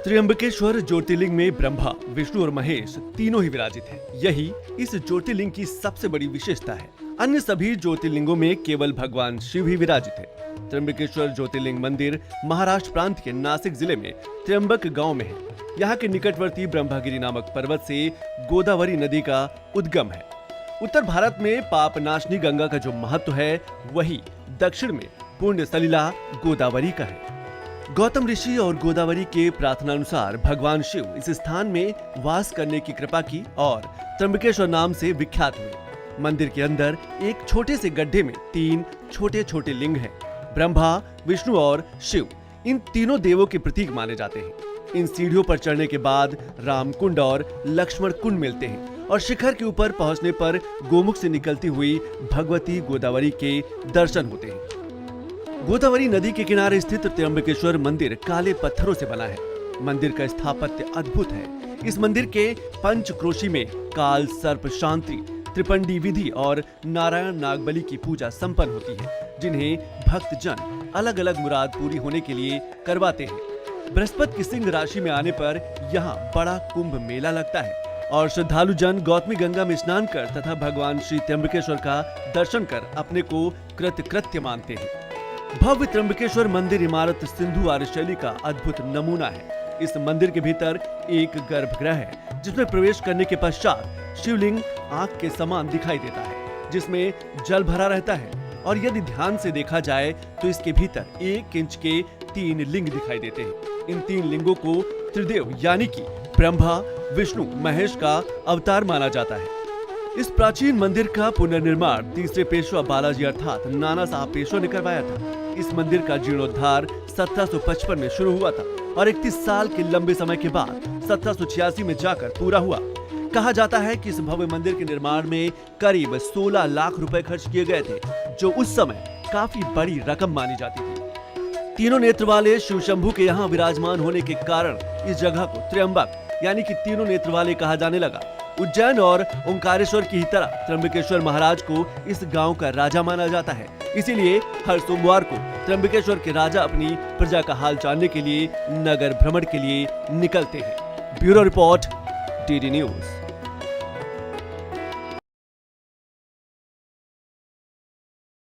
त्र्यंबकेश्वर ज्योतिर्लिंग में ब्रह्मा, विष्णु और महेश तीनों ही विराजित हैं। यही इस ज्योतिर्लिंग की सबसे बड़ी विशेषता है। अन्य सभी ज्योतिर्लिंगों में केवल भगवान शिव ही विराजित है। त्र्यंबकेश्वर ज्योतिर्लिंग मंदिर महाराष्ट्र प्रांत के नासिक जिले में त्र्यंबक गांव में है। यहाँ के निकटवर्ती ब्रह्मगिरी नामक पर्वत से गोदावरी नदी का उद्गम है। उत्तर भारत में पापनाशनी गंगा का जो महत्व है, वही दक्षिण में पुण्य सलिला गोदावरी का है। गौतम ऋषि और गोदावरी के प्रार्थनानुसार भगवान शिव इस स्थान में वास करने की कृपा की और त्र्यंबकेश्वर नाम से विख्यात हुए। मंदिर के अंदर एक छोटे से गड्ढे में 3 छोटे छोटे लिंग हैं। ब्रह्मा, विष्णु और शिव इन तीनों देवों के प्रतीक माने जाते हैं। इन सीढ़ियों पर चढ़ने के बाद राम कुंड और लक्ष्मण कुंड मिलते हैं और शिखर के ऊपर पहुंचने पर गोमुख से निकलती हुई भगवती गोदावरी के दर्शन होते हैं। गोदावरी नदी के किनारे स्थित त्र्यंबकेश्वर मंदिर काले पत्थरों से बना है। मंदिर का स्थापत्य अद्भुत है। इस मंदिर के पंचक्रोशी में काल सर्प शांति, त्रिपंडी विधि और नारायण नागबली की पूजा संपन्न होती है, जिन्हें भक्त जन अलग अलग मुराद पूरी होने के लिए करवाते हैं। बृहस्पति की सिंह राशि में आने पर यहाँ बड़ा कुंभ मेला लगता है और श्रद्धालु जन गौतमी गंगा में स्नान कर तथा भगवान श्री त्र्यंबकेश्वर का दर्शन कर अपने को कृतकृत्य मानते हैं। भव्य त्र्यंबकेश्वर मंदिर इमारत सिंधु आर्य शैली का अद्भुत नमूना है। इस मंदिर के भीतर एक गर्भगृह है, जिसमें प्रवेश करने के पश्चात शिवलिंग आंख के समान दिखाई देता है, जिसमें जल भरा रहता है। और यदि ध्यान से देखा जाए तो इसके भीतर 1 इंच के 3 लिंग दिखाई देते हैं। इन 3 लिंगों को त्रिदेव यानी कि ब्रह्मा, विष्णु, महेश का अवतार माना जाता है। इस प्राचीन मंदिर का पुनर्निर्माण तीसरे पेशवा बालाजी अर्थात नाना साहब पेशवा ने करवाया था। इस मंदिर का जीर्णोद्धार 1755 में शुरू हुआ था और 31 साल के लंबे समय के बाद 1786 में जाकर पूरा हुआ। कहा जाता है कि इस भव्य मंदिर के निर्माण में करीब 16 लाख रुपए खर्च किए गए थे, जो उस समय काफी बड़ी रकम मानी जाती थी। तीनों नेत्र वाले शिव शंभू के यहाँ विराजमान होने के कारण इस जगह को त्र्यंबक यानी कि तीनों नेत्र वाले कहा जाने लगा। उज्जैन और ओंकारेश्वर की ही तरह त्र्यंबकेश्वर महाराज को इस गांव का राजा माना जाता है। इसीलिए हर सोमवार को त्र्यंबकेश्वर के राजा अपनी प्रजा का हाल जानने के लिए नगर भ्रमण के लिए निकलते हैं। Bureau report, DD news.